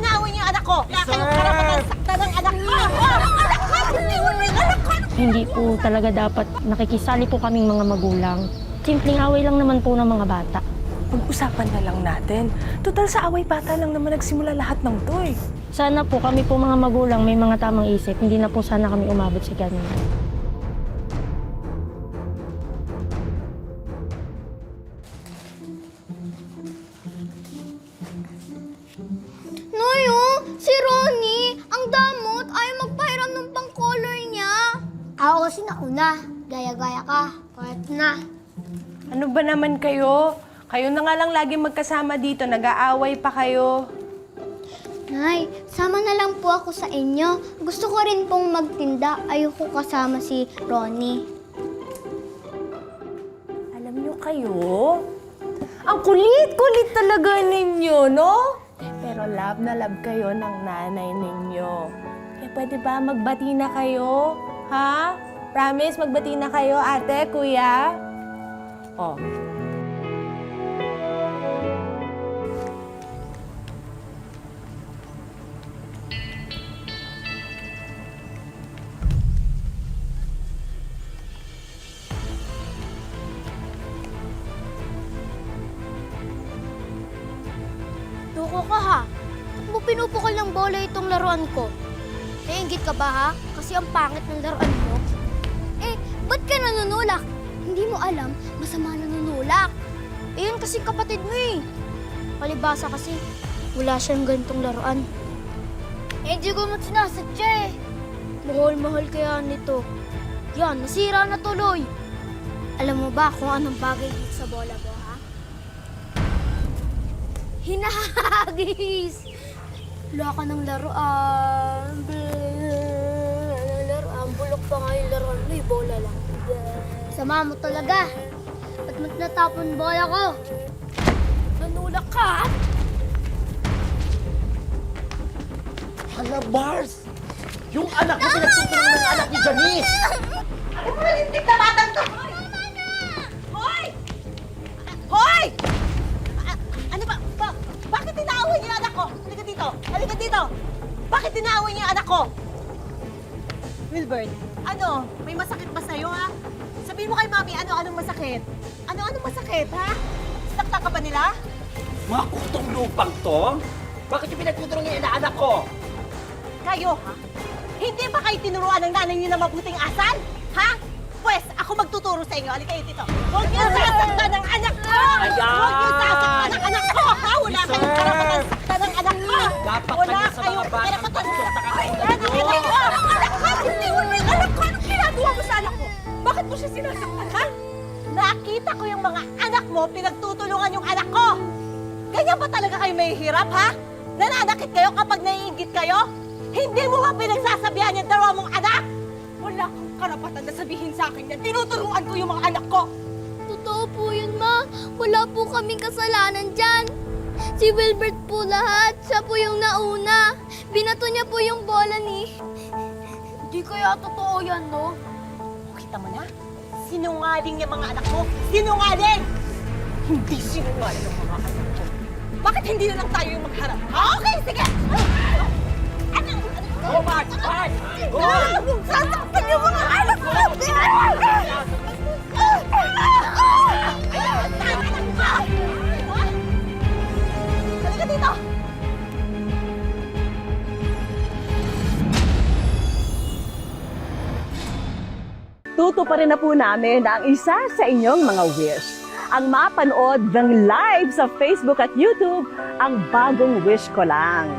inaaway niyo yung anak ko? Kaya kayong karapatan sakta ng anak ko! Anak ko! Hindi mo yung anak ko! Hindi po talaga dapat nakikisali po kaming mga magulang. Simpleng away lang naman po ng mga bata. Pag-usapan na lang natin. Total sa away bata lang naman nagsimula lahat ng to eh. Sana po kami po mga magulang may mga tamang isip. Hindi na po sana kami umabot sa ganyan. Noy, oh! Si Ronnie! Ang damot! Ayaw magpahiram ng pang-color niya! Ako kasi nauna. Gaya-gaya ka. Kahit na. Ano ba naman kayo? Kayo na nga lang lagi magkasama dito. Nag-aaway pa kayo. Nay, sama na lang po ako sa inyo. Gusto ko rin pong magtinda. Ayoko kasama si Ronnie. Alam nyo kayo, ang kulit-kulit talaga ninyo, no? Pero love na love kayo ng nanay ninyo. Kaya pwede ba magbati na kayo? Ha? Promise, magbati na kayo, ate, kuya? Oh. Duko ka ha. Ba't mo pinupukol ng bola itong laruan ko? Nainggit ka ba ha? Kasi ang pangit ng laruan mo. Eh, ba't ka nanunulak? Hindi mo alam, masama nanunulak. Eh, yun kasi kapatid mo eh. Palibasa kasi, wala siyang ganitong laruan. Eh, hindi ko mo sinasadya eh. Mahal-mahal kaya nito. Yan, nasira na tuloy. Alam mo ba kung anong bagay dito sa bola mo, ha? Hinahagis! Wala ka ng laruan. Laruan. Bulok pa nga yung laruan mo. Yung bola lang. Sama mo talaga. Ba't mo't natapon bola ko? Nanulak ka! Hala, Bars! Yung anak mo pinagtutulungan ng anak ni Janice! Ano ba malintik na batang to? Hoy! Hoy! Ano ba? Bakit inaaway niyo yung anak ko? Halika dito! Halika dito! Bakit inaaway niyo yung anak ko? Wilbert, ano? May masakit ba sa'yo, ha? Sabihin mo kay Mami, anong masakit? Anong masakit, ha? Sinakta ka ba nila? Mga kutong lupang to? Bakit yung pinagtutulungan niya yung anak ko? Kayo, ha? Hindi ba kayo tinuruan ng nanay niyo na mabuting asal? Ha? Pwes, ako magtuturo sa inyo. Halika kayo dito. Huwag niyo sasaktan ng anak ko! Ayan! Huwag niyo sasaktan ng anak ko, ha? Wala Sir! kayong karapatan saktan ng anak ko! Dapat Wala kanya sa mga kayong batang karapatan gusto saktan sa ng anak ko! Anak ko! Hindi mo na yung anak ko! Anong ginagawa mo sa anak ko? Bakit mo siya sinasaktan, ha? Nakita ko yung mga anak mo, pinagtutulungan yung anak ko! Ganyan ba talaga kayo may hirap, ha? Nananakit kayo kapag naiingit kayo? Hindi mo ba pinagsasabihan yung dalawa mong anak? Wala kang karapatan na sabihin sa akin yan. Tinuturuan ko yung mga anak ko. Totoo po yun, Ma. Wala po kaming kasalanan dyan. Si Wilbert po lahat. Siya po yung nauna. Binato niya po yung bola ni... Hindi kaya totoo yan, no? Kita mo na? Sinungaling yung mga anak mo. Sinungaling! Hindi sinungaling yung mga anak ko. Bakit hindi na lang tayo yung magharap? Okay, sige! Go, Bart! Bart! Go! Sasaktan yung mga anak ko! Halika dito! Tutuparin na po namin ang isa sa inyong mga wish. Ang mapanood ng live sa Facebook at YouTube, ang bagong wish ko lang.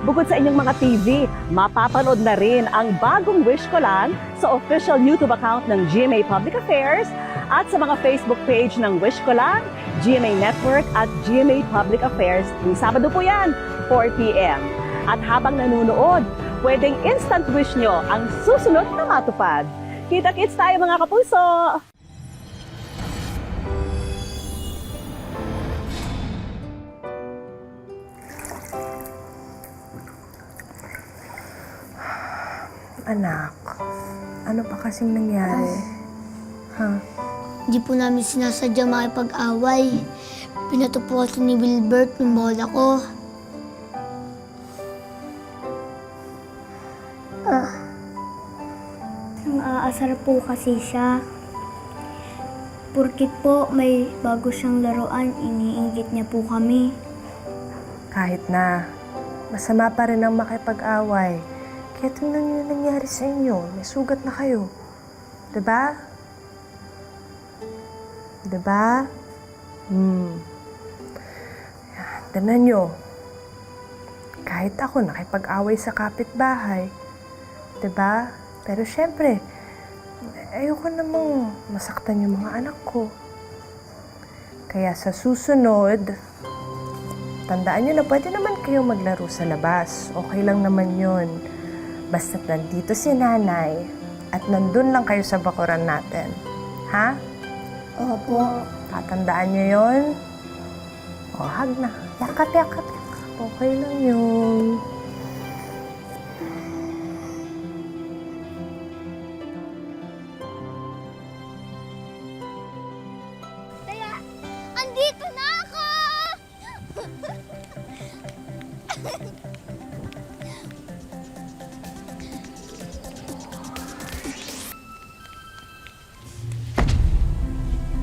Bukod sa inyong mga TV, mapapanood na rin ang bagong wish ko lang sa official YouTube account ng GMA Public Affairs at sa mga Facebook page ng Wish Ko Lang, GMA Network at GMA Public Affairs. Tuwing Sabado po yan, 4 p.m. At habang nanonood, pwedeng instant wish nyo ang susunod na matupad. Kita-kits tayo mga kapuso! Anak, ano pa kasing nangyari? Ha? Hindi po namin sinasadya makipag-away. Pinato po kasi ni Wilbert yung bola ko. Umaasar po kasi siya. Porkit po may bago siyang laruan, iniinggit niya po kami. Kahit na, masama pa rin ang makipag-away. Kaya tingnan niyo yung nangyari sa inyo. May sugat na kayo. Diba? Diba? Yan, tingnan niyo. Kahit ako nakipag-away sa kapitbahay. Diba? Pero syempre, ayoko namang masaktan yung mga anak ko. Kaya sa susunod, tandaan nyo na pwede naman kayo maglaro sa labas. Okay lang naman yun. Basta nandito si nanay at nandun lang kayo sa bakuran natin. Ha? Opo. Tatandaan nyo yun? O, hug na. Yakap, yakap, yakap. Okay lang yun. Kaya, andito na ako!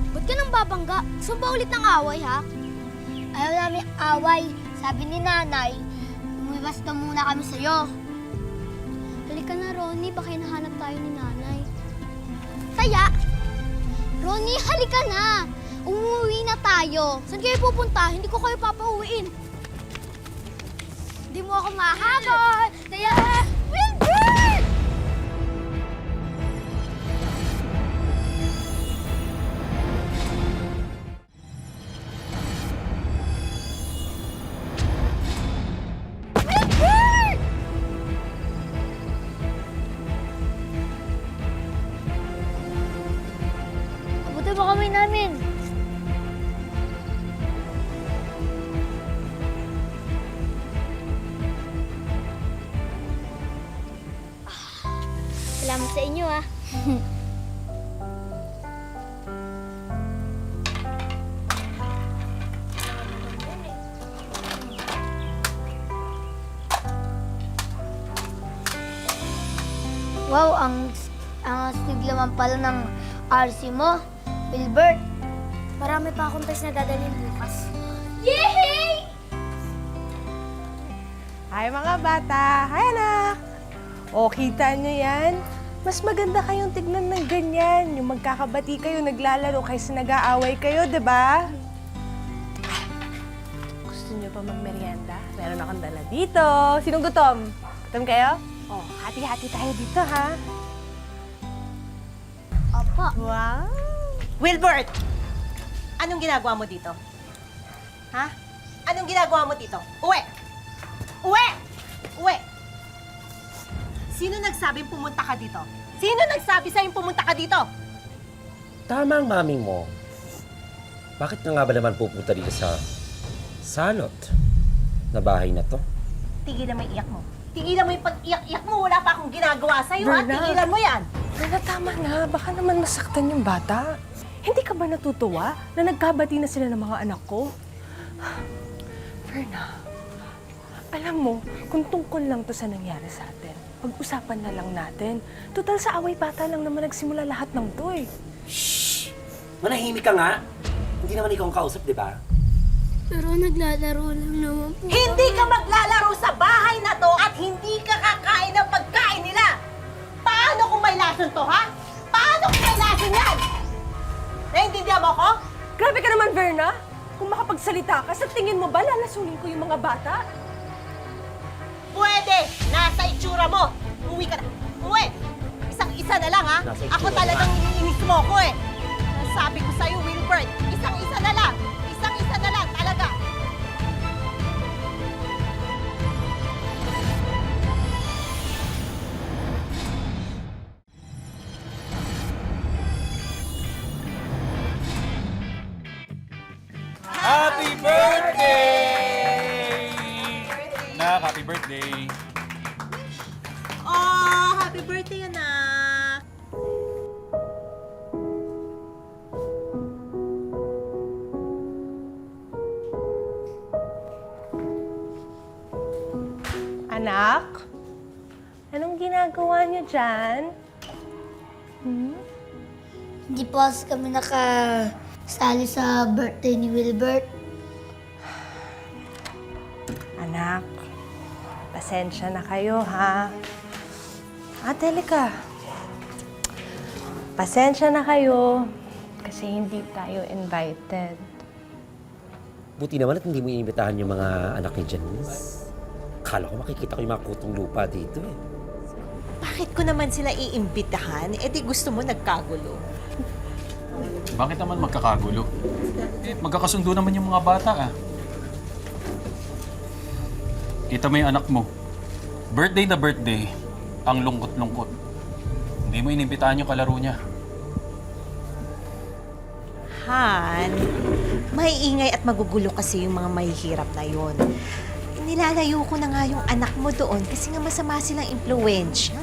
Ba't ka nang babangga? Gusto ba ulit ng away, ha? Ayaw namin away. Sabi ni nanay, umiwas na muna kami sa'yo. Halika na, Ronnie. Baka hinahanap tayo ni nanay. Kaya, Ronnie, halika na! Umuwi na tayo. Saan kayo pupunta? Hindi ko kayo papauwiin. Hindi mo ako mahabol! Kaya, Wilbert! Wilbert! Abutin mo kami namin. Salamat sa inyo, ah. Wow, ang astig naman pala ng RC mo, Wilbert. Marami pa akong test na dadalhin bukas. Yay! Hi mga bata! Hi anak! O, kita nyo yan? Mas maganda kayong tignan ng ganyan. Yung magkakabati kayo, naglalaro kaysa nag-aaway kayo, di ba? Gusto nyo pa magmerienda? Meron akong dala dito. Sinong gutom? Gutom kayo? O, hati-hati tayo dito, ha? Opo. Wow! Wilbert! Anong ginagawa mo dito? Ha? Anong ginagawa mo dito? Uwi! Uwi! Uwi! Sino nagsabing pumunta ka dito? Sino nagsabi sa'yo pumunta ka dito? Tama ang maming mo. Bakit ka nga ba naman pupunta dito sa salot na bahay na to? Tigilan mo yung iyak mo. Tigilan mo yung pag-iyak-iyak mo. Wala pa akong ginagawa sa'yo, ha? Verna. Tigilan mo yan. Verna, tama na. Baka naman masaktan yung bata. Hindi ka ba natutuwa na nagkabati na sila ng mga anak ko? Verna, alam mo, kung tungkol lang to sa nangyari sa atin, pag-usapan na lang natin. Total sa away bata lang naman nagsimula lahat ng to eh. Shhh! Manahimik ka nga. Hindi naman ikaw ang kausap, di ba? Pero naglalaro lang naman po. Hindi ka maglalaro sa bahay na to at hindi ka kakain ng pagkain nila. Paano kung may lason to, ha? Paano kung may lason yan? Naiintindihan mo ko? Grabe ka naman, Verna! Kung makapagsalita ka, sa tingin mo ba lalasunin ko yung mga bata? Pwede! Nasa itsura mo! Uwi ka na! Uwi! Isang-isa na lang, ha? Nasa itsura Ako ka. talagang iniinis mo ko, eh. Sabi ko sa'yo, Wilbert, isang-isa na lang! Isang-isa na lang, talaga! Happy birthday! Nak, happy birthday! Oh, happy birthday, anak! Anak? Anong ginagawa niyo dyan? Hindi pa kasi kami nakasali sa birthday ni Wilbert. Anak, pasensya na kayo, ha? Telika. Pasensya na kayo kasi hindi tayo invited. Buti naman at hindi mo inimbitahan yung mga anak ni Janice. Akala ko makikita ko yung mga kutong lupa dito eh. Bakit ko naman sila iimbitahan? Eh di gusto mo nagkagulo. Bakit naman magkakagulo? Magkakasundo naman yung mga bata ah. Kita mo yung anak mo. Birthday na birthday, ang lungkot-lungkot. Hindi mo inimbitahan yung kalaro niya. Han, may ingay at magugulo kasi yung mga mahihirap na yon. Nilalayo ko na nga yung anak mo doon kasi nga masama silang impluwensya.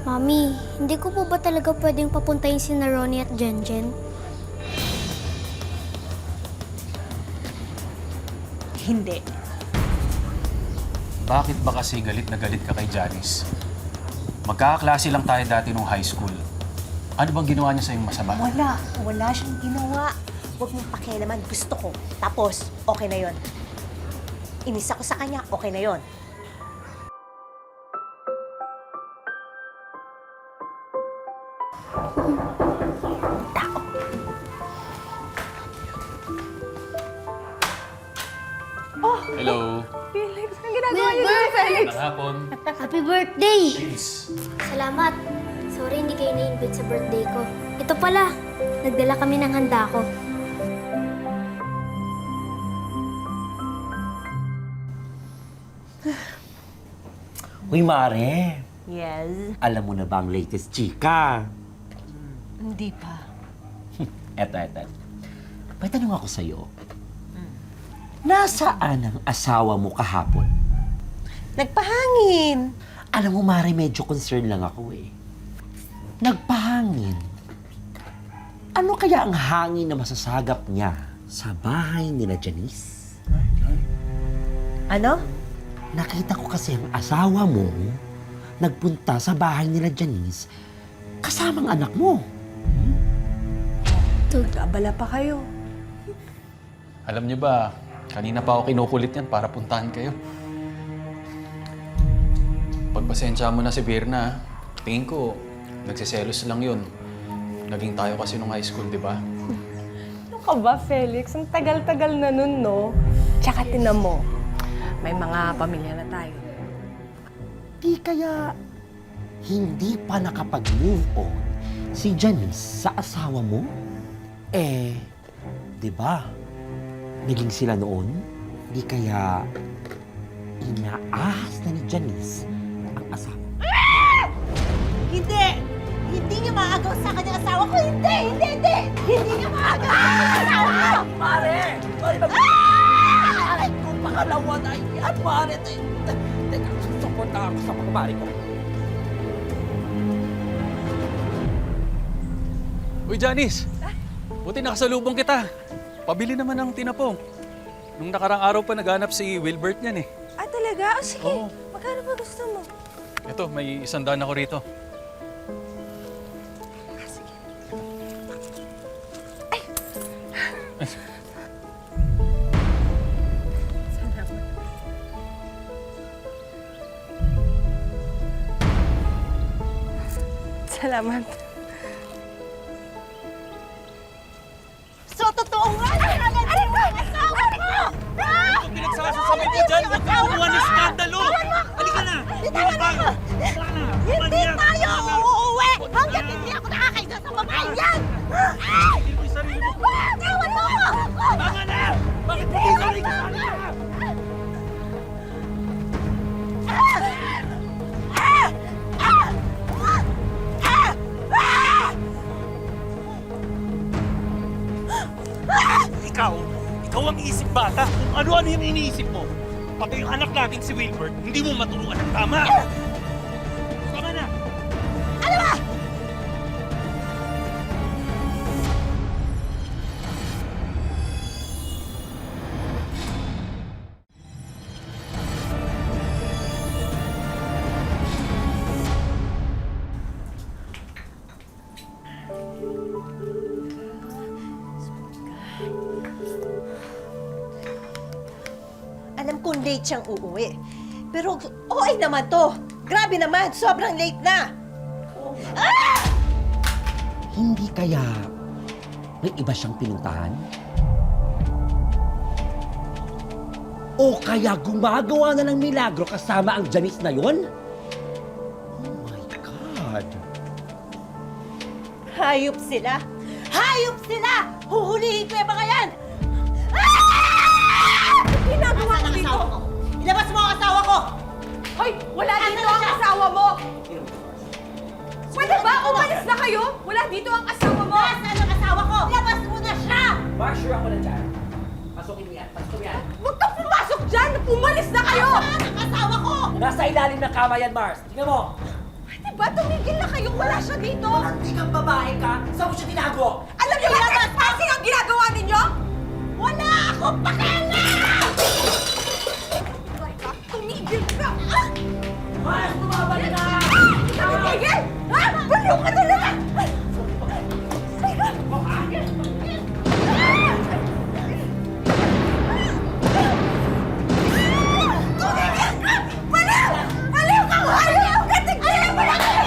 Mami, hindi ko po ba talaga pwedeng papuntahin si Ronnie at Jenjen? Hindi. Bakit ba kasi galit na galit ka kay Janice? Magkakaklase lang tayo dati nung high school. Ano bang ginawa niya sa'yong masama? Wala siyang ginawa. Huwag mong pakialaman, gusto ko. Tapos, okay na yon. Inis ako sa kanya, okay na yon. Hello. Felix, ang ginagawa niyo dito, Felix? Magandang hapon. Happy birthday! Please. Salamat. Sorry hindi kayo na-invite sa birthday ko. Ito pala, nagdala kami ng handa ko. Uy, Mare. Yes. Alam mo na ba ang latest chika? Hindi pa. Eto. May tanong ako sa'yo. Nasaan ang asawa mo kahapon? Nagpahangin. Alam mo, Mare, medyo concerned lang ako eh. Nagpahangin. Ano kaya ang hangin na masasagap niya sa bahay nila Janice? Ano? Nakita ko kasi ang asawa mo nagpunta sa bahay nila Janice kasamang anak mo. Abala pa kayo. Alam niyo ba, kanina pa ako kinukulit yan para puntahan kayo. Pagpasensya mo na si Birna, tingin ko, nagsiselos lang yun. Naging tayo kasi nung high school, di ba? Ano ka ba, Felix? Ang tagal-tagal na nun, no? Tsaka tinan mo, may mga pamilya na tayo. Di kaya hindi pa nakapag-move on si Janice sa asawa mo? Eh, di ba? Naging sila noon? Di kaya inaahas na ni Janice ang asawa? Hindi! Hindi niya maagaw sa kanyang asawa ko! Hindi! Hindi niya maagaw sa kanyang asawa ko! Mare! Aray ko, pangalawa na yan, Mare! Teka, support na ako sa pagmamari ko. Uy, Janice! Buti nakasalubong kita. Pabili naman ng tinapong. Nung nakarang araw pa naghanap si Wilbert niyan eh. Talaga? Sige. Oo. Magkano ba gusto mo? Ito, may 100 ako rito. Salamat. So, totoo nga na kagad yung asawa ko! Pinagsasasabi ko dyan, huwag ka kumuha ng skandalo! Halika na! Hindi tayo uuwi hanggat hindi ako nakakaisa sa babae yan! Tawan mo ako! Tama na! Bakit mo yung sarili ka? Ikaw ang isip bata. Kung ano-ano yung iniisip mo. Pati yung anak natin si Wilbert, hindi mo maturuan ng tama. Tama na! Ano ba? late siyang uuwi. Pero okay naman to. Grabe naman, sobrang late na. Hindi kaya may iba siyang pinuntahan? O kaya gumagawa na ng milagro kasama ang Janice na yon? Oh my God! Hayop sila! Hayop sila! Huhulihin ko yung mga yan! Ginagawa ko dito! Ilabas mo ang asawa ko! Hoy, wala dito ang asawa mo! Pwede ba? Umalis na kayo! Wala dito ang asawa mo! Nasaan ang asawa ko? Ilabas mo na siya! Mark, sure ako na dyan. Pasukin mo yan. Pasukin mo yan. Huwag kang pumasok dyan! Umalis na kayo! Nasaan ang asawa ko? Nasa ilalim ng kama yan, Mars. Tingnan mo. Pwede ba? Tumigil na kayo! Wala siya dito! Hindi kang babae ka. Saan mo siya tinago? Alam niyo ba trespassing ang ginagawa ninyo? Wala akong pakialam! Tumigil ka! Mars, bumabalik ka! Tumigil! Ha? Baliw ka talaga! Baliw ka! Baliw ka! Tigil mo na kayo!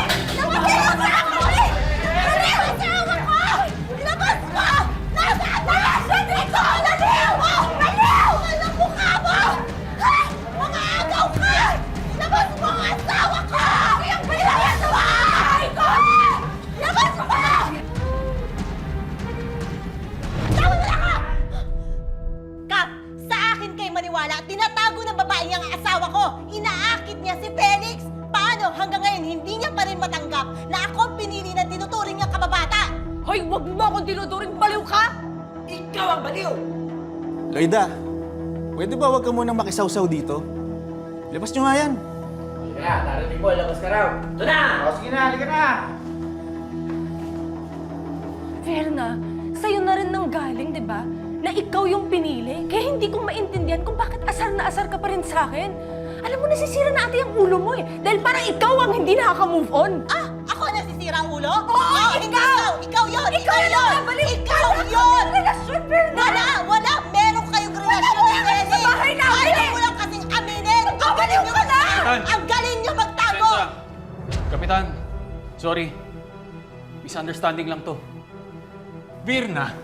Tigil mo na ako! Baliw! Asawa ko! Labas mo! Nasaan na? Siya dito! Baliw mo! Baliw! Anong mukha mo? Ha? Mga agaw ka! Labas mo ang asawa ko! Yung baliw sa bahay ko! Labas mo! Tama na ako! Kap, sa akin kay maniwala, tinatago ng babae ang asawa ko. Inaakit niya si Felix. Paano hanggang ngayon hindi niya pa rin matanggap na ako ang pinili na tinuturing niyang kababata? Hoy, wag mo akong tinuturing baliw ka! Ikaw ang baliw! Loida, pwede ba wag ka munang makisawsaw dito? Labas nyo nga yan. Kaya, narinig mo, labas ka raw. Ito na! Sige na, halika na! Verna, sa'yo na rin nang galing, di ba? Na ikaw yung pinili. Kaya hindi ko maintindihan kung bakit asar na asar ka pa rin sa akin. Alam mo, nasisira na ate ang ulo mo eh. Dahil parang ikaw ang hindi nakaka-move on. Ah! Ako nasisira ang ulo? Oo, Hindi ikaw! Ikaw yun! Ikaw yun! Ikaw yun! Relasyon, Verna! Wala! Meron kayong relasyon ni Felix! Sa bahay namin Ayaw eh! mo lang kasing aminin! Ang galing nyo Kapitan! Ang galing nyo magtago! Kapitan, sorry. Misunderstanding lang to. Virna,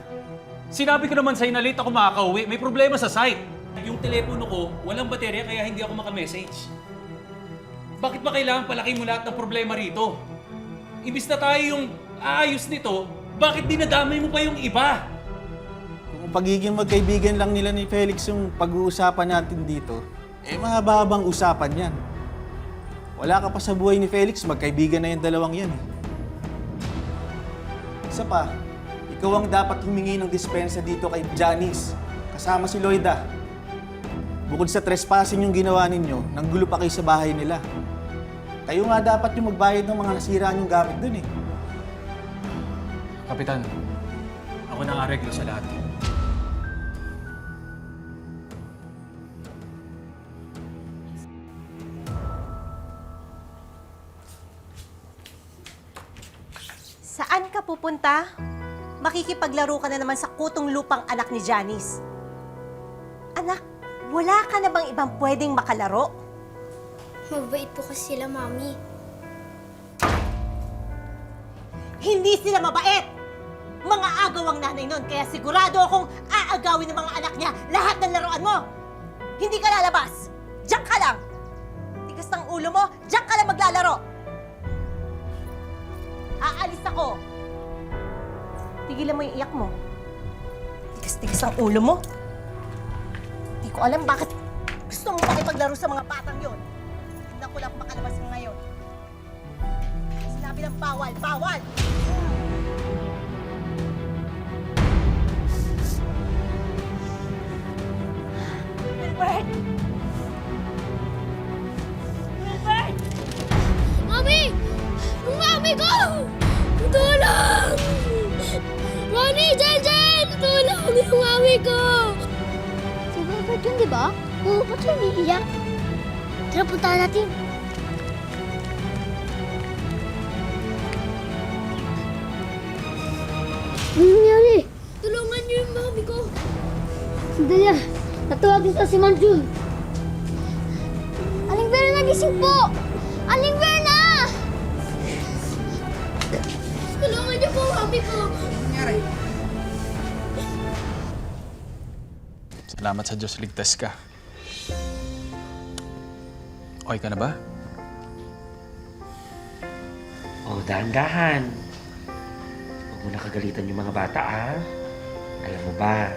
sinabi ko naman sa'yo na late ako makakauwi. May problema sa site. Yung telepono ko, walang baterya kaya hindi ako makamessage. Bakit ba kailangan palaki mo lahat ng problema rito? Ibis na tayo yung aayos nito, bakit dinadamay mo pa yung iba? Kung pagiging magkaibigan lang nila ni Felix yung pag-uusapan natin dito, eh mahabang usapan yan. Wala ka pa sa buhay ni Felix, magkaibigan na yung dalawang yan eh. Isa pa, ikaw ang dapat humingi ng dispensa dito kay Janice, kasama si Loida. Bukod sa trespassing yung ginawa ninyo, nanggulo pa kayo sa bahay nila. Kayo nga dapat yung magbayad ng mga nasiraan yung gamit dun eh. Kapitan, ako nang areglo sa lahat. Saan ka pupunta? Makikipaglaro ka na naman sa kutong lupang anak ni Janice. Anak, wala ka na bang ibang pwedeng makalaro? Mabait po kasi sila, Mami. Hindi sila mabait! Mga agaw ang nanay nun, kaya sigurado akong aagawin ng mga anak niya lahat ng laruan mo! Hindi ka lalabas! Diyan ka lang! Tigas ng ulo mo, diyan ka lang maglalaro! Aalis ako! Tigilan mo yung iyak mo. Tigas-tigas ang ulo mo. Hindi ko alam bakit gusto mo makipaglaro sa mga batang yon. Tignan ko lang makalabas mo ngayon. Sinabi ng bawal, bawal! Wilbert! Wilbert! Mami! Yung mami ko! Tulong! Mami, Jen! Tulong yung mami ko! Si Wilbert yun, di ba? Oo, ba't siya umiiyak? Tara, puntahan natin. Ano nangyari? Tulungan niyo yung mami ko. Sandali ah. Tatawagin ka si Manjul. Gising po! Aling Verna! Tulungan niyo po, mami po. Salamat sa Diyos, ligtas ka. Okay ka na ba? Oh, dahan-dahan. Huwag mo na kagalitan yung mga bata, ha? Alam mo ba,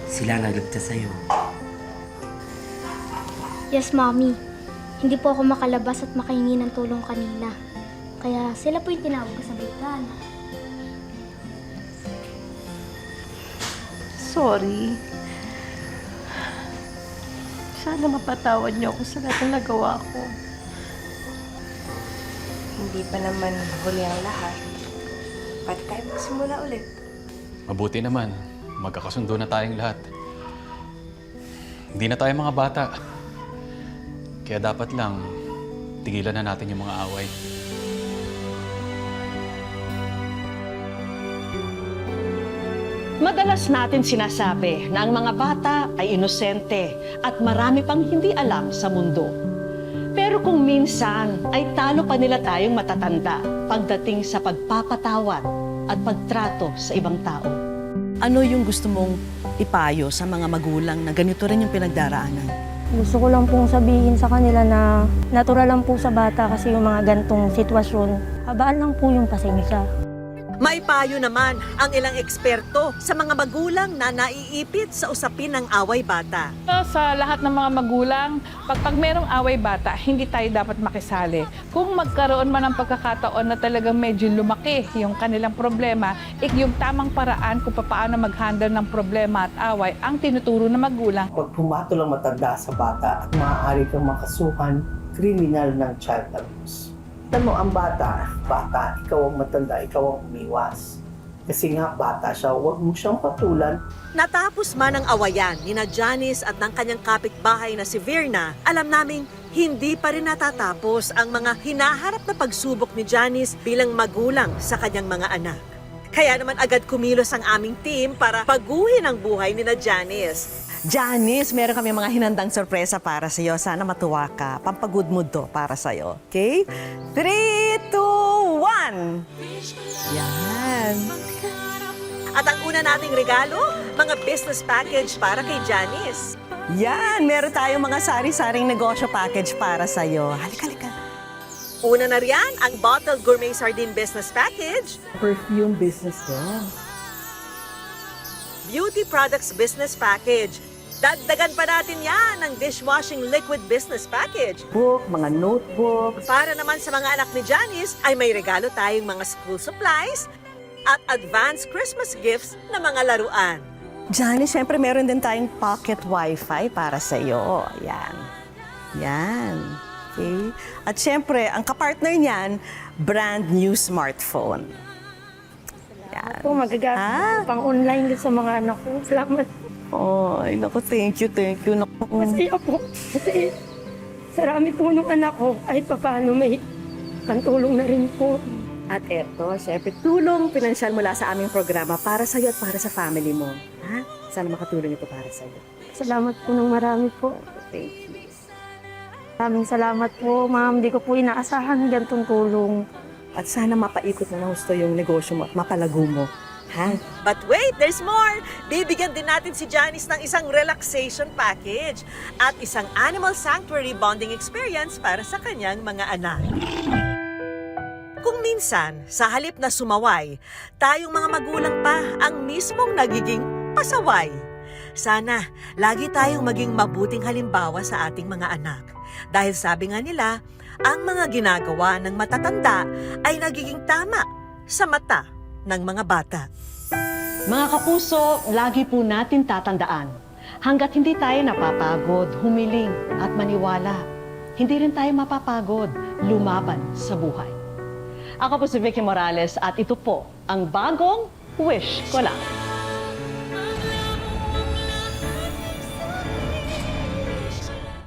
sila nagligtas sa'yo. Yes, Mami. Hindi po ako makalabas at makahingi ng tulong kanina. Kaya sila po yung tinawag ko sa bitan. Sorry. Sana mapatawad niyo ako sa lahat ng nagawa ko. Hindi pa naman huli ang lahat. Pwede tayo magsimula ulit. Mabuti naman. Magkakasundo na tayong lahat. Hindi na tayo mga bata. Kaya dapat lang, tigilan na natin yung mga away. Madalas natin sinasabi na ang mga bata ay inosente at marami pang hindi alam sa mundo. Pero kung minsan ay talo pa nila tayong matatanda pagdating sa pagpapatawad at pagtrato sa ibang tao. Ano yung gusto mong ipayo sa mga magulang na ganito rin yung pinagdaraanan? Gusto ko lang pong sabihin sa kanila na natural lang po sa bata kasi yung mga gantong sitwasyon. Habaan lang po yung pasensya. May payo naman ang ilang eksperto sa mga magulang na naiipit sa usapin ng away bata. Sa lahat ng mga magulang, pag merong away bata, hindi tayo dapat makisali. Kung magkaroon man ng pagkakataon na talagang medyo lumaki yung kanilang problema, yung tamang paraan kung paano mag-handle ng problema at away, ang tinuturo ng magulang. Pag pumatol ang matanda sa bata at maaari kang makasuhan, kriminal ng child abuse. Alam mo, ang bata, ikaw ang matanda, ikaw ang umiwas. Kasi nga, bata siya, huwag mo siyang patulan. Natapos man ang awayan ni na Janice at ng kanyang kapitbahay na si Virna, alam naming hindi pa rin natatapos ang mga hinaharap na pagsubok ni Janice bilang magulang sa kanyang mga anak. Kaya naman agad kumilos ang aming team para paguhin ang buhay ni na Janice. Janice, meron kami mga hinandang sorpresa para sa'yo. Sana matuwa ka. Pampagood mood to para sa'yo. Okay? 3, 2, 1! Yan. At ang una nating regalo, mga business package para kay Janice. Yan! Meron tayong mga sari-saring negosyo package para sa'yo. Halika, halika. Una na riyan, ang Bottled Gourmet Sardine Business Package, Perfume business yan. Beauty Products Business Package. Dagdagan pa natin yan ng Dishwashing Liquid Business Package. Book, mga notebook. Para naman sa mga anak ni Janice, ay may regalo tayong mga school supplies at advanced Christmas gifts na mga laruan. Janice, syempre meron din tayong pocket wifi para sa'yo. Yan. Yan. Okay? At syempre, ang kapartner niyan, brand new smartphone. Yan. Po, magagamit pang online din sa mga anak ko. Salamat. Ay, naku, thank you, thank you. Naku. Masaya po. Kasi sa rami po ng anak ko, kahit papaano may pantulong na rin po. At eto, syempre, tulong pinansyal mula sa aming programa para sa'yo at para sa family mo. Ha? Sana makatulong ito para sa'yo. Salamat po ng marami po. Thank you. Maraming salamat po, ma'am. Di ko po inaasahan ng gantong tulong. At sana mapaikot na gusto yung negosyo mo at mapalago mo. Ha? But wait, there's more! Bibigyan din natin si Janice ng isang relaxation package at isang animal sanctuary bonding experience para sa kanyang mga anak. Kung minsan, sa halip na sumaway, tayong mga magulang pa ang mismong nagiging pasaway. Sana, lagi tayong maging mabuting halimbawa sa ating mga anak. Dahil sabi nga nila, ang mga ginagawa ng matatanda ay nagiging tama sa mata ng mga bata. Mga kapuso, lagi po natin tatandaan, hanggat hindi tayo napapagod, humiling at maniwala, hindi rin tayo mapapagod lumaban sa buhay. Ako po si Vicky Morales at ito po ang bagong Wish Ko Lang.